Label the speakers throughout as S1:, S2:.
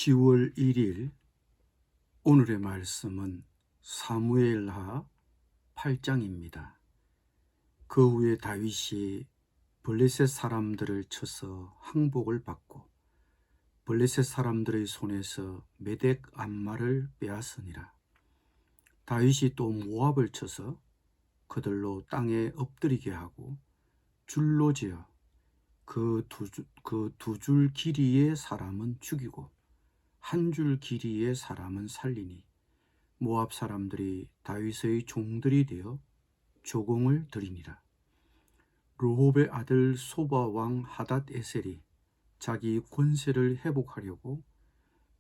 S1: 10월 1일 오늘의 말씀은 사무엘하 8장입니다. 그 후에 다윗이 블레셋 사람들을 쳐서 항복을 받고 블레셋 사람들의 손에서 메덱 암마를 빼앗으니라. 다윗이 또 모압을 쳐서 그들로 땅에 엎드리게 하고 줄로 지어 그 두 줄 길이의 사람은 죽이고 한 줄 길이의 사람은 살리니 모압 사람들이 다윗의 종들이 되어 조공을 드리니라. 르홉의 아들 소바 왕 하닷 에셀이 자기 권세를 회복하려고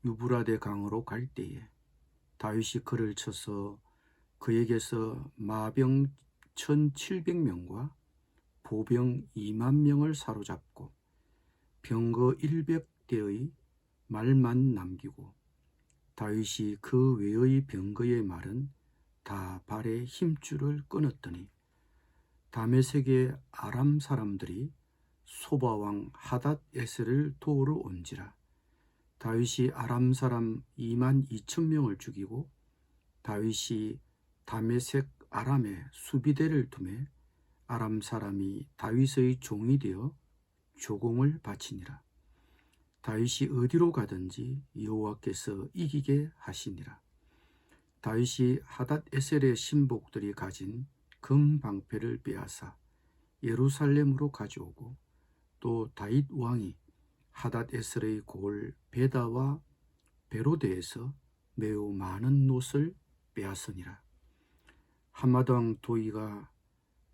S1: 유브라데 강으로 갈 때에 다윗이 그를 쳐서 그에게서 마병 1,700명과 보병 20,000명을 사로잡고 병거 100대의 말만 남기고 다윗이 그 외의 병거의 말은 다 발에 힘줄을 끊었더니 다메섹의 아람 사람들이 소바왕 하닷 에셀을 도우러 온지라. 다윗이 아람 사람 22,000명을 죽이고 다윗이 다메섹 아람에 수비대를 두매 아람 사람이 다윗의 종이 되어 조공을 바치니라. 다윗이 어디로 가든지 여호와께서 이기게 하시니라. 다윗이 하닷 에셀의 신복들이 가진 금 방패를 빼앗아 예루살렘으로 가져오고 또 다윗 왕이 하닷 에셀의 골 베다와 베로데에서 매우 많은 놋을 빼앗으니라. 하맛 왕 도이가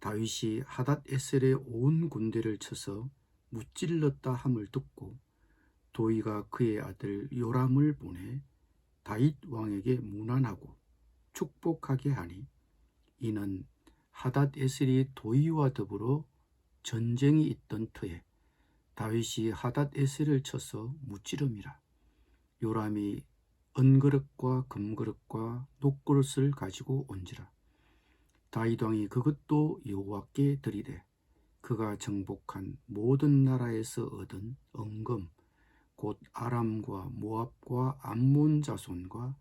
S1: 다윗이 하닷 에셀의 온 군대를 쳐서 무찔렀다 함을 듣고 도이가 그의 아들 요람을 보내 다윗 왕에게 문안하고 축복하게 하니 이는 하닷 에셀이 도이와 더불어 전쟁이 있던 터에 다윗이 하닷 에셀을 쳐서 무찌름이라. 요람이 은그릇과 금그릇과 녹그릇을 가지고 온지라. 다윗 왕이 그것도 여호와께 드리되 그가 정복한 모든 나라에서 얻은 은금 곧 아람과 모압과 암몬 자손과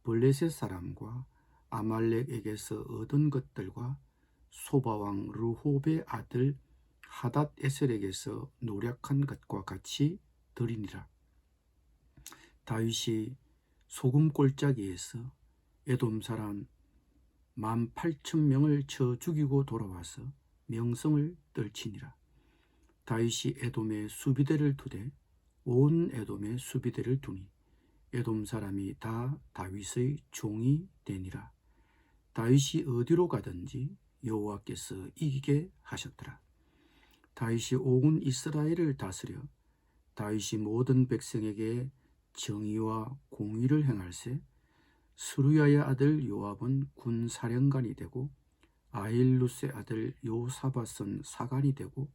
S1: 블레셋 사람과 아말렉에게서 얻은 것들과 소바왕 르홉의 아들 하닷 에셀에게서 노략한 것과 같이 드리니라. 다윗이 소금 골짜기에서 에돔 사람 18,000명을 쳐 죽이고 돌아와서 명성을 떨치니라. 다윗이 에돔에 수비대를 두되 온 에돔에 수비대를 두니 에돔 사람이 다 다윗의 종이 되니라. 다윗이 어디로 가든지 여호와께서 이기게 하셨더라. 다윗이 온 이스라엘을 다스려 다윗이 모든 백성에게 정의와 공의를 행할세 스루야의 아들 요압은 군사령관이 되고 아힐루스의 아들 요사밧은 사관이 되고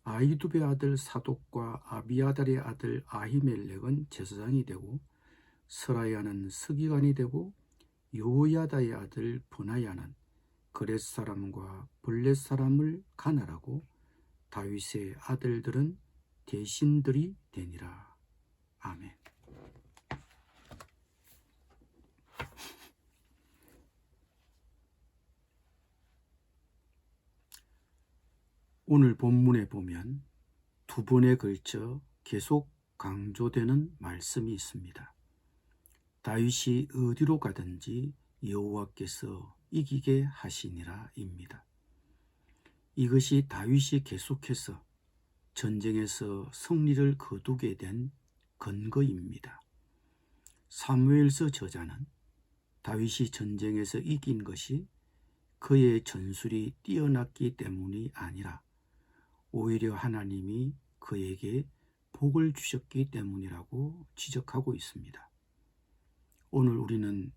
S1: 아히두베의 아들 사독과 아비아달의 아들 아히멜렉은 제사장이 되고 스라야는 서기관이 되고 요야다의 아들 브나야는 그렛 사람과 블렛 사람을 가나라고 다윗의 아들들은 대신들이 되니라. 아멘. 오늘 본문에 보면 두 번에 걸쳐 계속 강조되는 말씀이 있습니다. 다윗이 어디로 가든지 여호와께서 이기게 하시니라 입니다. 이것이 다윗이 계속해서 전쟁에서 승리를 거두게 된 근거입니다. 사무엘서 저자는 다윗이 전쟁에서 이긴 것이 그의 전술이 뛰어났기 때문이 아니라 오히려 하나님이 그에게 복을 주셨기 때문이라고 지적하고 있습니다. 오늘 우리는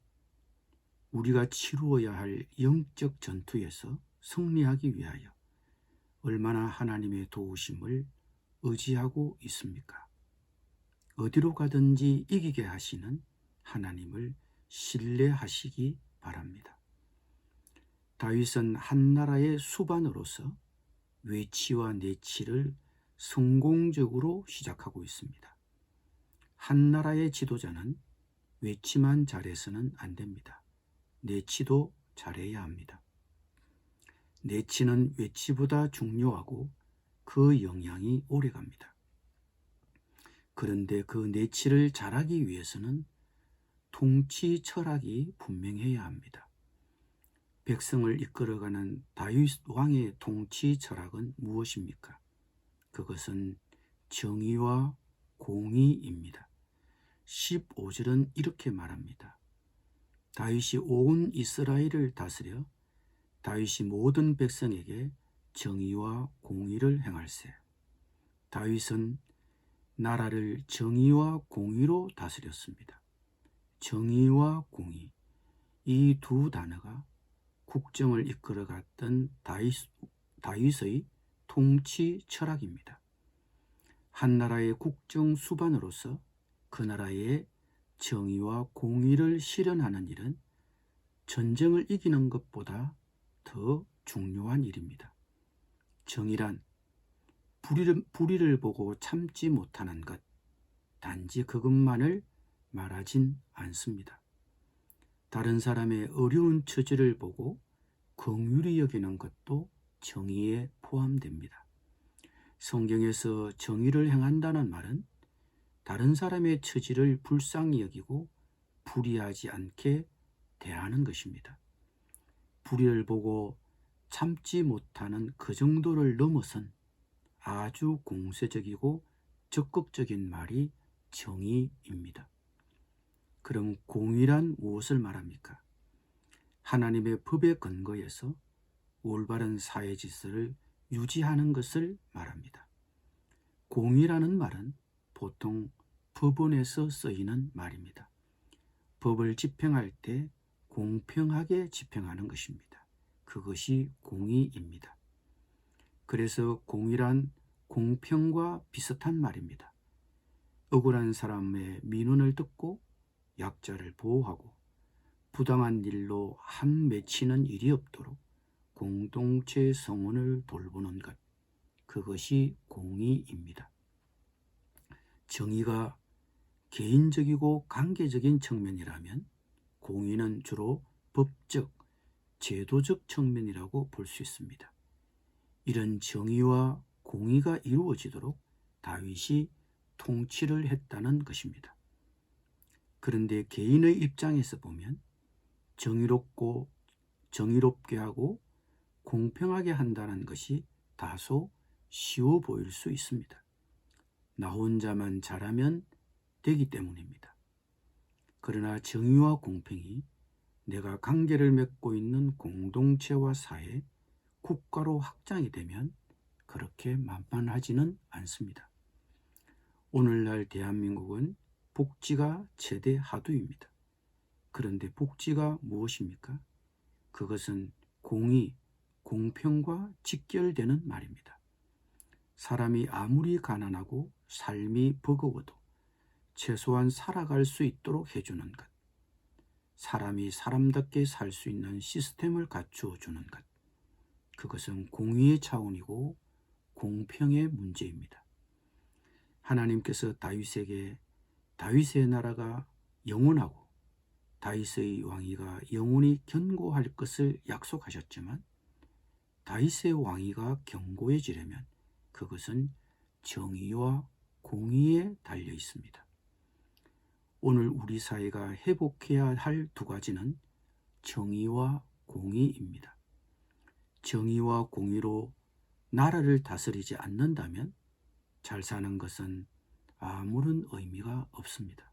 S1: 우리가 치루어야 할 영적 전투에서 승리하기 위하여 얼마나 하나님의 도우심을 의지하고 있습니까? 어디로 가든지 이기게 하시는 하나님을 신뢰하시기 바랍니다. 다윗은 한 나라의 수반으로서 외치와 내치를 성공적으로 시작하고 있습니다. 한 나라의 지도자는 외치만 잘해서는 안 됩니다. 내치도 잘해야 합니다. 내치는 외치보다 중요하고 그 영향이 오래갑니다. 그런데 그 내치를 잘하기 위해서는 통치 철학이 분명해야 합니다. 백성을 이끌어가는 다윗 왕의 통치 철학은 무엇입니까? 그것은 정의와 공의입니다. 15절은 이렇게 말합니다. 다윗이 온 이스라엘을 다스려 다윗이 모든 백성에게 정의와 공의를 행할세. 다윗은 나라를 정의와 공의로 다스렸습니다. 정의와 공의, 이 두 단어가 국정을 이끌어갔던 다윗의 통치 철학입니다. 한 나라의 국정 수반으로서 그 나라의 정의와 공의를 실현하는 일은 전쟁을 이기는 것보다 더 중요한 일입니다. 정의란 불의를 보고 참지 못하는 것, 단지 그것만을 말하진 않습니다. 다른 사람의 어려운 처지를 보고 긍휼히 여기는 것도 정의에 포함됩니다. 성경에서 정의를 행한다는 말은 다른 사람의 처지를 불쌍히 여기고 불의하지 않게 대하는 것입니다. 불의를 보고 참지 못하는 그 정도를 넘어선 아주 공세적이고 적극적인 말이 정의입니다. 그럼 공의란 무엇을 말합니까? 하나님의 법에 근거해서 올바른 사회 질서를 유지하는 것을 말합니다. 공의라는 말은 보통 법원에서 쓰이는 말입니다. 법을 집행할 때 공평하게 집행하는 것입니다. 그것이 공의입니다. 그래서 공의란 공평과 비슷한 말입니다. 억울한 사람의 민원을 듣고 약자를 보호하고 부당한 일로 한 맺히는 일이 없도록 공동체 성원을 돌보는 것, 그것이 공의입니다. 정의가 개인적이고 관계적인 측면이라면 공의는 주로 법적, 제도적 측면이라고 볼 수 있습니다. 이런 정의와 공의가 이루어지도록 다윗이 통치를 했다는 것입니다. 그런데 개인의 입장에서 보면 정의롭게 하고 공평하게 한다는 것이 다소 쉬워 보일 수 있습니다. 나 혼자만 잘하면 되기 때문입니다. 그러나 정의와 공평이 내가 관계를 맺고 있는 공동체와 사회, 국가로 확장이 되면 그렇게 만만하지는 않습니다. 오늘날 대한민국은 복지가 최대 하두입니다. 그런데 복지가 무엇입니까? 그것은 공의, 공평과 직결되는 말입니다. 사람이 아무리 가난하고 삶이 버거워도 최소한 살아갈 수 있도록 해주는 것, 사람이 사람답게 살 수 있는 시스템을 갖추어 주는 것, 그것은 공의의 차원이고 공평의 문제입니다. 하나님께서 다윗에게 다윗의 나라가 영원하고 다윗의 왕위가 영원히 견고할 것을 약속하셨지만 다윗의 왕위가 견고해지려면 그것은 정의와 공의에 달려 있습니다. 오늘 우리 사회가 회복해야 할 두 가지는 정의와 공의입니다. 정의와 공의로 나라를 다스리지 않는다면 잘 사는 것은 아무런 의미가 없습니다.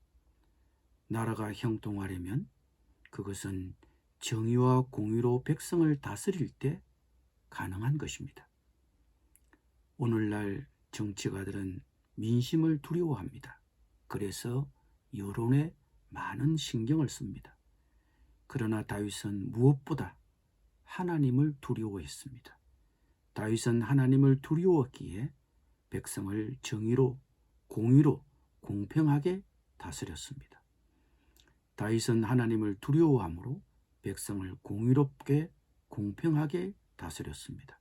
S1: 나라가 형통하려면 그것은 정의와 공의로 백성을 다스릴 때 가능한 것입니다. 오늘날 정치가들은 민심을 두려워합니다. 그래서 여론에 많은 신경을 씁니다. 그러나 다윗은 무엇보다 하나님을 두려워했습니다. 다윗은 하나님을 두려웠기에 백성을 정의로, 공의로, 공평하게 다스렸습니다. 다윗은 하나님을 두려워함으로 백성을 공의롭게, 공평하게 다스렸습니다.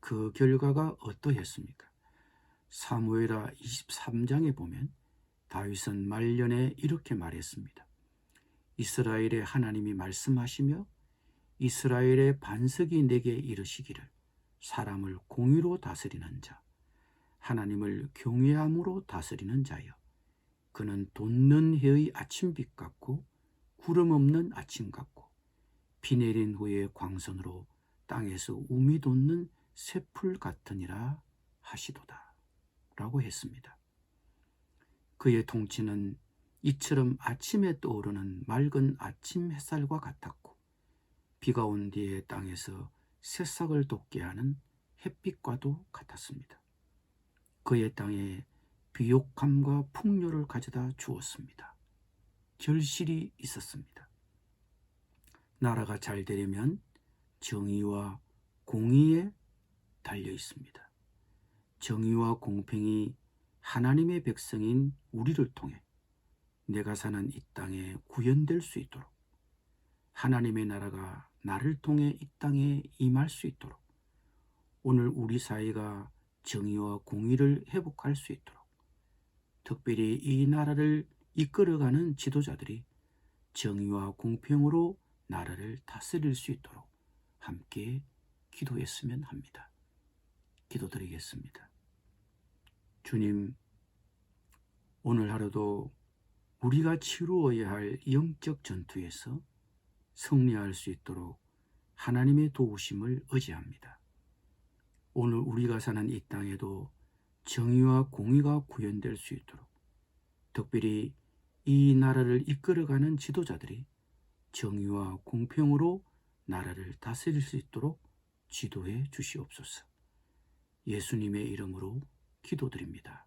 S1: 그 결과가 어떠했습니까? 사무엘하 23장에 보면 다윗은 말년에 이렇게 말했습니다. 이스라엘의 하나님이 말씀하시며 이스라엘의 반석이 내게 이르시기를 사람을 공의로 다스리는 자, 하나님을 경외함으로 다스리는 자여. 그는 돋는 해의 아침빛 같고 구름 없는 아침 같고 비 내린 후에 광선으로 땅에서 우미 돋는 새풀 같으니라 하시도다 라고 했습니다. 그의 통치는 이처럼 아침에 떠오르는 맑은 아침 햇살과 같았고 비가 온 뒤에 땅에서 새싹을 돋게 하는 햇빛과도 같았습니다. 그의 땅에 비옥함과 풍요를 가져다 주었습니다. 결실이 있었습니다. 나라가 잘 되려면 정의와 공의에 달려 있습니다. 정의와 공평이 하나님의 백성인 우리를 통해 내가 사는 이 땅에 구현될 수 있도록, 하나님의 나라가 나를 통해 이 땅에 임할 수 있도록, 오늘 우리 사회가 정의와 공의를 회복할 수 있도록, 특별히 이 나라를 이끌어가는 지도자들이 정의와 공평으로 나라를 다스릴 수 있도록 함께 기도했으면 합니다. 기도드리겠습니다. 주님, 오늘 하루도 우리가 치루어야 할 영적 전투에서 승리할 수 있도록 하나님의 도우심을 의지합니다. 오늘 우리가 사는 이 땅에도 정의와 공의가 구현될 수 있도록, 특별히 이 나라를 이끌어가는 지도자들이 정의와 공평으로 나라를 다스릴 수 있도록 지도해 주시옵소서. 예수님의 이름으로 기도드립니다.